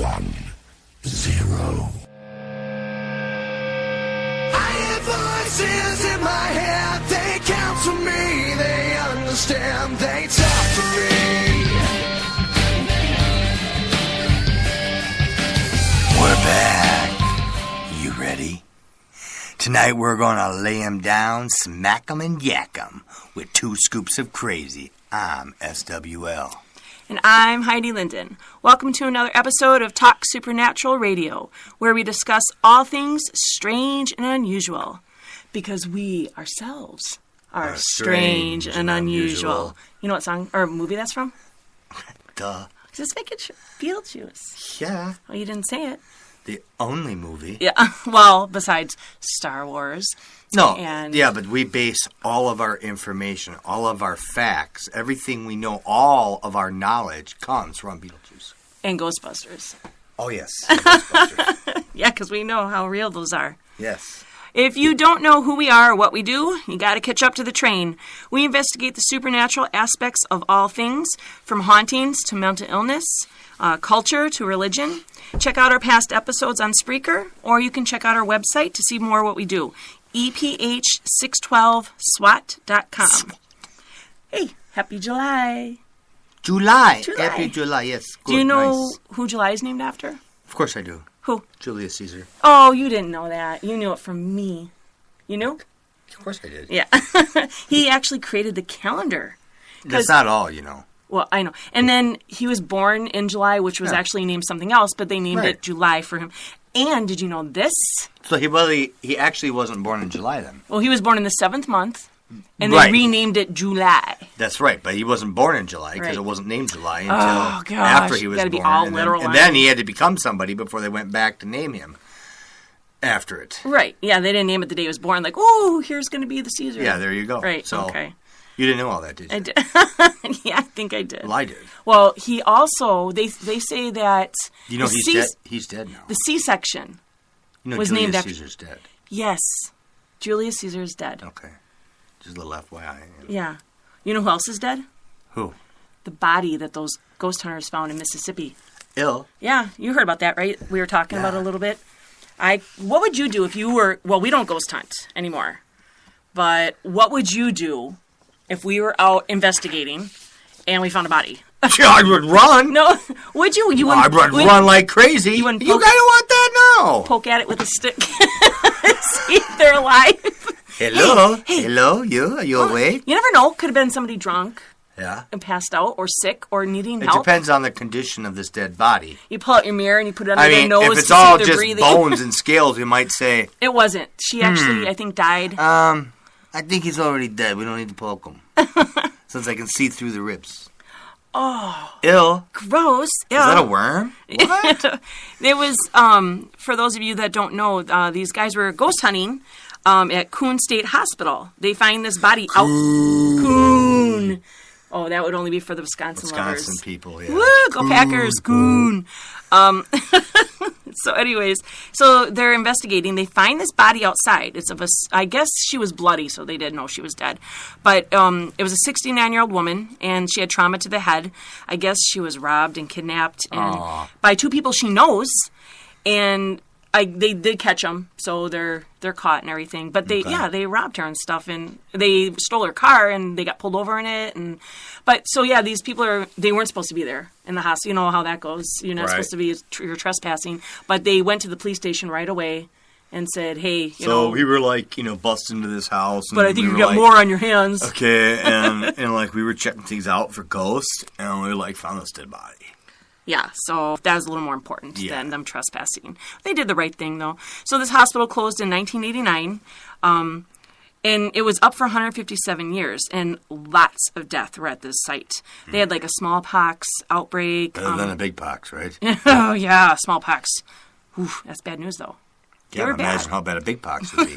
I hear voices in my head, they counsel me, they understand, they talk to me. We're back. You ready? Tonight we're gonna lay 'em down, smack 'em and yak 'em with 2 scoops of crazy. I'm SWL. And I'm Heidi Linden. Welcome to another episode of Talk Supernatural Radio, where we discuss all things strange and unusual. Because we ourselves are strange and unusual. You know what song or movie that's from? Duh. Just make it Beetlejuice. Yeah. Well, you didn't say it. The only movie. Yeah, well, besides Star Wars. No, and yeah, but we base all of our information, all of our facts, everything we know, all of our knowledge comes from Beetlejuice. And Ghostbusters. Oh, yes. Ghostbusters. Yeah, because we know how real those are. Yes. If you don't know who we are or what we do, you got to catch up to the train. We investigate the supernatural aspects of all things, from hauntings to mental illness, culture to religion. Check out our past episodes on Spreaker, or you can check out our website to see more of what we do. EPH612SWAT.com. Hey, happy July. July. Happy July, yes. Good, do you know nice. who July is named after? Of course I do. Who? Julius Caesar. Oh, you didn't know that. You knew it from me. You knew? Of course I did. Yeah. He actually created the calendar. That's not all, you know. Well, I know. And then he was born in July, which was actually named something else, but they named it July for him. And did you know this? So he actually wasn't born in July then. Well, he was born in the 7th month, and they renamed it July. That's right, but he wasn't born in July because it wasn't named July until after he was born. Be all literal. And then he had to become somebody before they went back to name him after it. Right. Yeah, they didn't name it the day he was born. Like, oh, here's going to be the Caesar. Yeah, there you go. Right. So, okay. You didn't know all that, did you? I did. Yeah, I think I did. Well, I did. Well, he also, they say that... You know he's dead? He's dead now. The C-section was Julius named after... Caesar's dead. Yes. Julius Caesar is dead. Okay. Just a little FYI. Yeah. You know who else is dead? Who? The body that those ghost hunters found in Mississippi. Ill? Yeah, you heard about that, right? We were talking about it a little bit. What would you do if you were... Well, we don't ghost hunt anymore. But what would you do if we were out investigating and we found a body? I would run. No, would you? I would run like crazy. You gotta want that now. Poke at it with a stick. See if they're alive. Hello? Hey. Hello? You? Are you awake? You never know. Could have been somebody drunk. Yeah. And passed out or sick or needing help. It depends on the condition of this dead body. You pull out your mirror and you put it under their nose if it's to all see if they're just breathing. bones and scales, we might say... It wasn't. She actually, I think, died. I think he's already dead. We don't need to poke him. Since I can see through the ribs. Oh. Ill. Gross. Ill. Is that a worm? What? It was, for those of you that don't know, these guys were ghost hunting at Coon State Hospital. They find this body out. Coon. Oh, that would only be for the Wisconsin lovers. People, yeah. Woo, go Packers. Coon. So anyways, so they're investigating. They find this body outside. It's of a, I guess she was bloody, so they didn't know she was dead. But it was a 69-year-old woman, and she had trauma to the head. I guess she was robbed and kidnapped by 2 people she knows. And they did catch them, so they're caught and everything. But they robbed her and stuff, and they stole her car, and they got pulled over in it. These people they weren't supposed to be there in the house. You know how that goes. You're not supposed to be. You're trespassing. But they went to the police station right away and said, "Hey, you know." So we were busting into this house, and but I think you got more on your hands. Okay, and we were checking things out for ghosts, and we found this dead body. Yeah, so that was a little more important than them trespassing. They did the right thing, though. So this hospital closed in 1989, and it was up for 157 years, and lots of death were at this site. They had a smallpox outbreak. Better than a big pox, right? Oh, yeah, smallpox. Oof, that's bad news, though. Yeah, imagine how bad a big pox would be.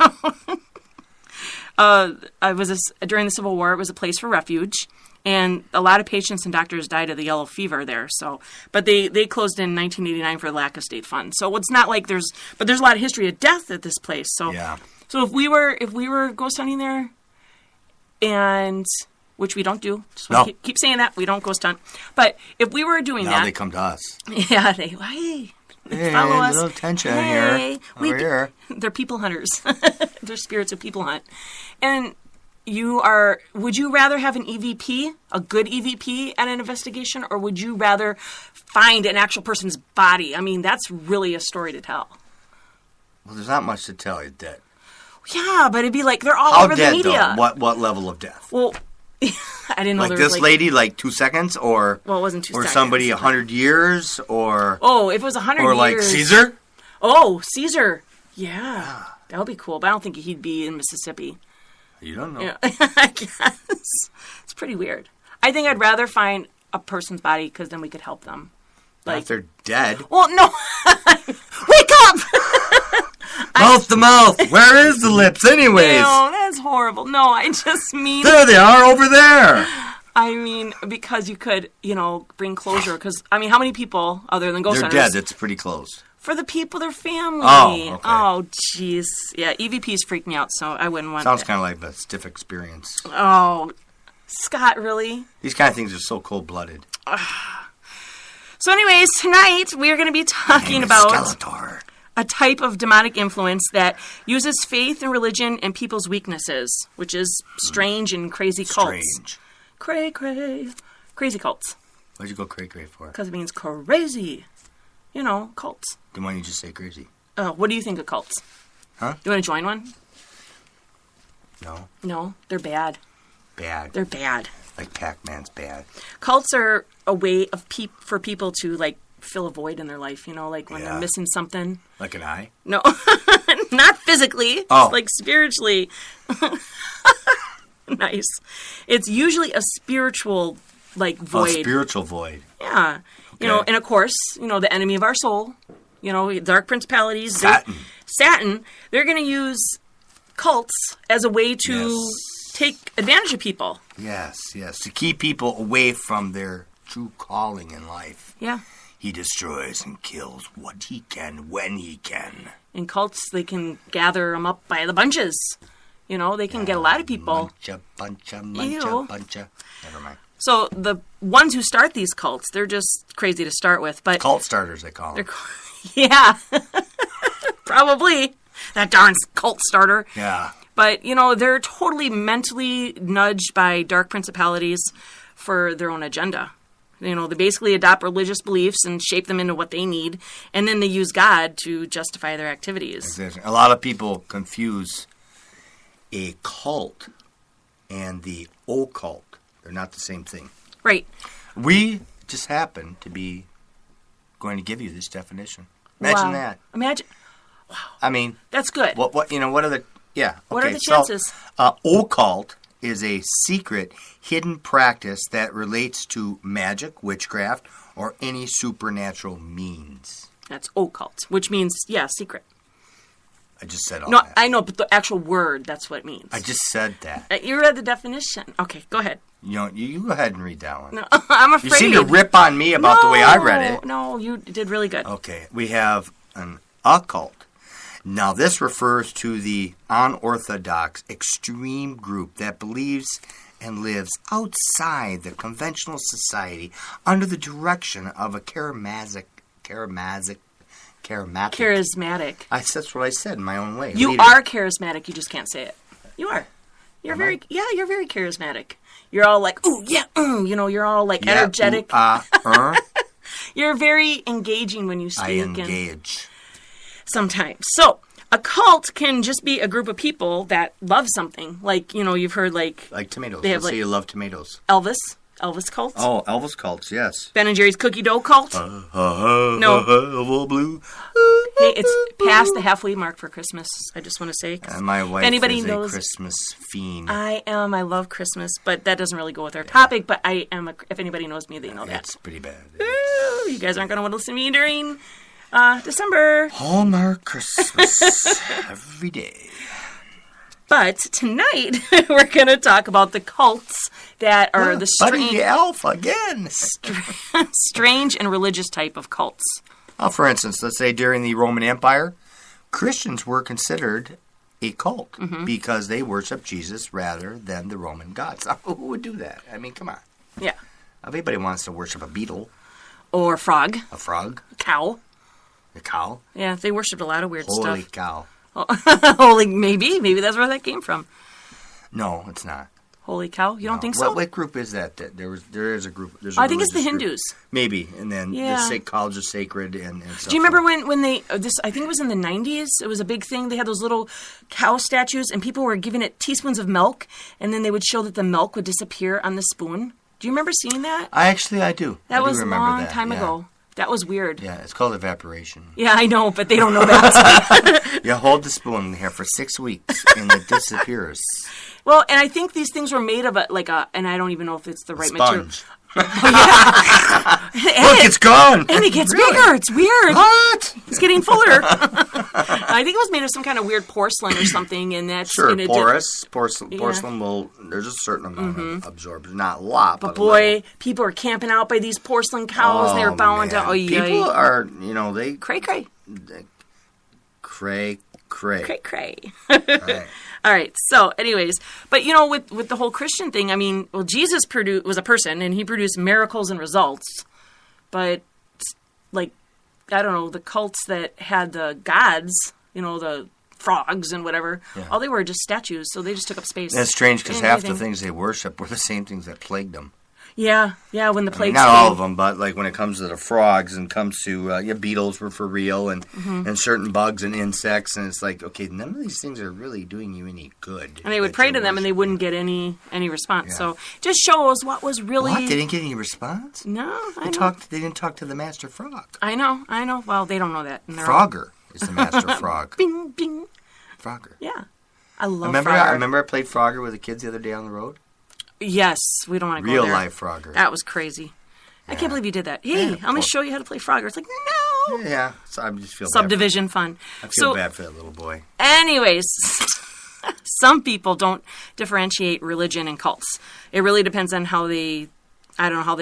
During the Civil War, it was a place for refuge. And a lot of patients and doctors died of the yellow fever there. But they closed in 1989 for lack of state funds. So it's not like there's a lot of history of death at this place. So So if we were ghost hunting there, and which we don't do, keep saying that we don't ghost hunt. But if we were doing that, now they come to us. Yeah, hey, Hey, follow us. little tension Hey, here. Over here. They're people hunters. They're spirits of people hunt. And would you rather have an EVP, a good EVP at an investigation, or would you rather find an actual person's body? I mean, that's really a story to tell. Well, there's not much to tell you, dead. Yeah, but it'd be like, they're all How over dead, the media. though? What level of death? Well, I didn't know Like there this was lady, like 2 seconds, or Well, it wasn't 2 seconds. or somebody 100 years, or Oh, if it was 100 or years. like Caesar. Oh, Caesar. Yeah. That would be cool, but I don't think he'd be in Mississippi. You don't know. Yeah, I guess. It's pretty weird. I think I'd rather find a person's body because then we could help them. If they're dead. Well, no. Wake up! Mouth to mouth. Where is the lips, anyways? No, that's horrible. No, I just mean... There they are, over there. I mean, because you could, bring closure. Because, I mean, how many people, other than ghost They're hunters... dead. It's pretty close. For the people, their family. Oh, okay. Oh, jeez. Yeah, EVPs freak me out, so I wouldn't want Sounds that. kind of like a stiff experience. Oh, Scott, really? These kind of things are so cold-blooded. So anyways, tonight we're going to be talking about Skeletor. a type of demonic influence that uses faith and religion and people's weaknesses, which is strange and crazy cults. Strange. Cray. Crazy cults. What'd you go cray-cray for? Because it means crazy. Cults. Then why don't you just say crazy? What do you think of cults? Huh? You want to join one? No. No, they're bad. Bad. They're bad. Like Pac-Man's bad. Cults are a way of for people to, fill a void in their life, like when they're missing something. Like an eye? No, not physically. Oh. Just spiritually. Nice. It's usually a spiritual, void. Oh, spiritual void. Yeah. Okay. And of course, the enemy of our soul, dark principalities. Satan, they're going to use cults as a way to take advantage of people. Yes. To keep people away from their true calling in life. Yeah. He destroys and kills what he can, when he can. In cults, they can gather them up by the bunches. They can get a lot of people. Buncha. Ew. Never mind. So the ones who start these cults, they're just crazy to start with. But Cult starters, they call them. yeah, probably that darn cult starter. Yeah. But they're totally mentally nudged by dark principalities for their own agenda. They basically adopt religious beliefs and shape them into what they need, and then they use God to justify their activities. Exactly. A lot of people confuse a cult and the occult. They're not the same thing. Right. We just happen to be going to give you this definition. Imagine that. Imagine. I mean, That's good. what are the What are the chances? Occult is a secret, hidden practice that relates to magic, witchcraft, or any supernatural means. That's occult, which means, secret. I just said all No, that. I know, but the actual word, that's what it means. I just said that. You read the definition. Okay, go ahead. You go ahead and read that one. No, I'm afraid. You seem to rip on me about the way I read it. No, you did really good. Okay, we have an occult. Now, this refers to the unorthodox extreme group that believes and lives outside the conventional society under the direction of a charismatic. Charismatic. That's what I said in my own way. You Leader. are charismatic. You just can't say it. You are. You're very charismatic. You're all like, ooh, yeah, you're all like energetic. You're very engaging when you speak. I engage. Sometimes. So, a cult can just be a group of people that love something. Like, you've heard like tomatoes. They have, Let's say you love tomatoes. Elvis Cult. Oh, Elvis cults, yes. Ben and Jerry's Cookie Dough Cult. No. Blue. Hey, it's past the halfway mark for Christmas. I just want to say. And my wife is a Christmas fiend. I am. I love Christmas, but that doesn't really go with our topic. But I am. If anybody knows me, they know that. It's pretty bad. Ooh, you guys aren't going to want to listen to me during December. Hallmark Christmas every day. But tonight we're going to talk about the cults that are the Buddy the Elf again. strange and religious type of cults. For instance, let's say during the Roman Empire, Christians were considered a cult because they worshiped Jesus rather than the Roman gods. Who would do that? I mean, come on. Yeah. Everybody wants to worship a beetle. Or frog. A frog. Cow. The cow? Yeah, they worshipped a lot of weird Holy stuff. cow. Holy, maybe that's where that came from. No, it's not. Holy cow, you don't think so? What group is that? There is a group. There's I think it's the Hindus. Maybe, and then the cows are sacred and stuff. Do you remember when they I think it was in the 90s. It was a big thing. They had those little cow statues, and people were giving it teaspoons of milk, and then they would show that the milk would disappear on the spoon. Do you remember seeing that? I do. That was a long that. time ago. That was weird. Yeah, it's called evaporation. Yeah, I know, but they don't know that. You hold the spoon here for 6 weeks, and it disappears. Well, and I think these things were made of and I don't even know if it's the right material. Sponge. Oh, yeah. Look, it's gone. And it gets bigger. It's weird. What? It's getting fuller. I think it was made of some kind of weird porcelain or something, and that's sure and porous. Porcelain will. There's a certain amount of absorbed, not a lot. But boy, people are camping out by these porcelain cows. And they're bowing down. Oh, people are, they cray cray. Cray cray. Cray cray. Right. All right. So, anyways, but with the whole Christian thing, I mean, well, Jesus was a person, and he produced miracles and results. But I don't know, the cults that had the gods, the frogs and whatever, all they were just statues. So they just took up space. That's strange because half the things they worship were the same things that plagued them. Yeah. When the plagues not came. all of them, but when it comes to the frogs and comes to beetles were for real and certain bugs and insects, and it's like, okay, none of these things are really doing you any good. And they would pray to them, and they wouldn't get any response. Yeah. So just shows what was really. What? They didn't get any response? No, I know. They didn't talk to the master frog. I know. Well, they don't know that. Frogger is the master frog. Bing, bing. Frogger. Yeah, I love. Frogger. I remember I played Frogger with the kids the other day on the road. Yes, we don't want to go there. Real life Frogger. That was crazy. Yeah. I can't believe you did that. Hey, I'm going to show you how to play Frogger. It's like, no. Yeah, so I just feel subdivision fun. I feel bad for that little boy. Anyways, some people don't differentiate religion and cults. It really depends on how they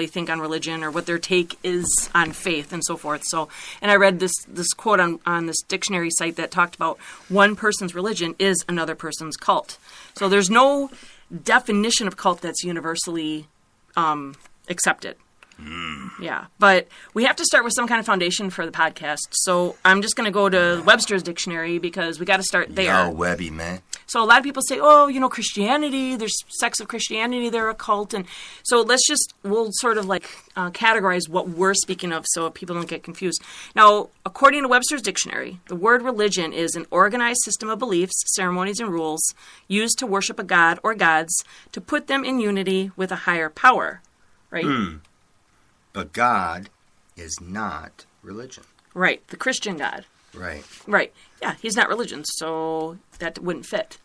think on religion or what their take is on faith and so forth. So, and I read this quote on this dictionary site that talked about one person's religion is another person's cult. So there's no definition of cult that's universally accepted. Yeah, but we have to start with some kind of foundation for the podcast. So I'm just going to go to Webster's Dictionary because we got to start there. Yo, Webby, man. So a lot of people say, oh, Christianity, there's sects of Christianity, they're a cult. And so we'll sort of categorize what we're speaking of so people don't get confused. Now, according to Webster's Dictionary, the word religion is an organized system of beliefs, ceremonies, and rules used to worship a god or gods to put them in unity with a higher power, right? But God is not religion. Right, the Christian God. Right. Yeah, he's not religion, so that wouldn't fit.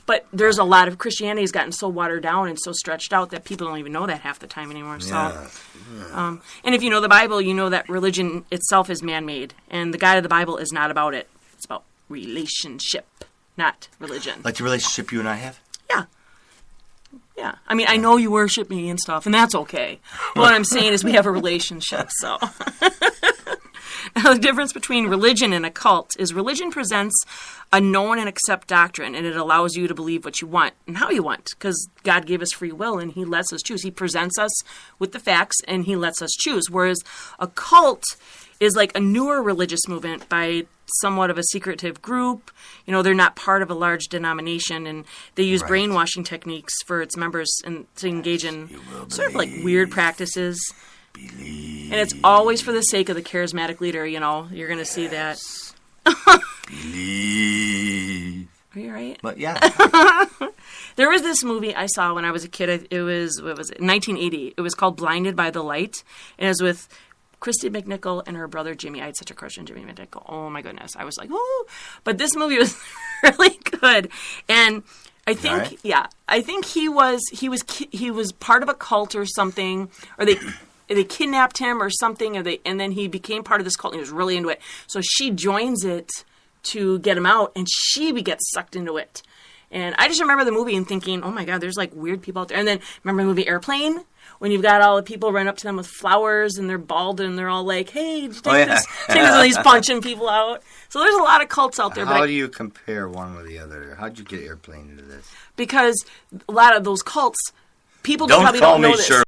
But there's a lot of Christianity's gotten so watered down and so stretched out that people don't even know that half the time anymore. So, Yeah. And if you know the Bible, you know that religion itself is man-made, and the God of the Bible is not about it. It's about relationship, not religion. Like the relationship you and I have? Yeah. Yeah. I mean, I know you worship me and stuff, and that's okay. What I'm saying is we have a relationship, so. Now, the difference between religion and a cult is religion presents a known and accept doctrine, and it allows you to believe what you want and how you want, because God gave us free will, and he lets us choose. He presents us with the facts, and he lets us choose, whereas a cult is like a newer religious movement by somewhat of a secretive group. They're not part of a large denomination, and they use brainwashing techniques for its members and to engage in sort of like weird practices. And it's always for the sake of the charismatic leader, You're going to see that. Believe. Are you right? But yeah. There was this movie I saw when I was a kid. It was, 1980. It was called Blinded by the Light. And it was with Christy McNichol and her brother Jimmy. I had such a crush on Jimmy McNichol. Oh my goodness. I was like, oh. But this movie was really good. And I think, I think he was part of a cult or something, or they kidnapped him or something, and then he became part of this cult and he was really into it. So she joins it to get him out, and she gets sucked into it. And I just remember the movie and thinking, oh my God, there's like weird people out there. And then remember the movie Airplane? When you've got all the people run up to them with flowers and they're bald and they're all like, hey, take this. And he's punching people out. So there's a lot of cults out there. How do you compare one with the other? How'd you get Airplane into this? Because a lot of those cults, people don't know this.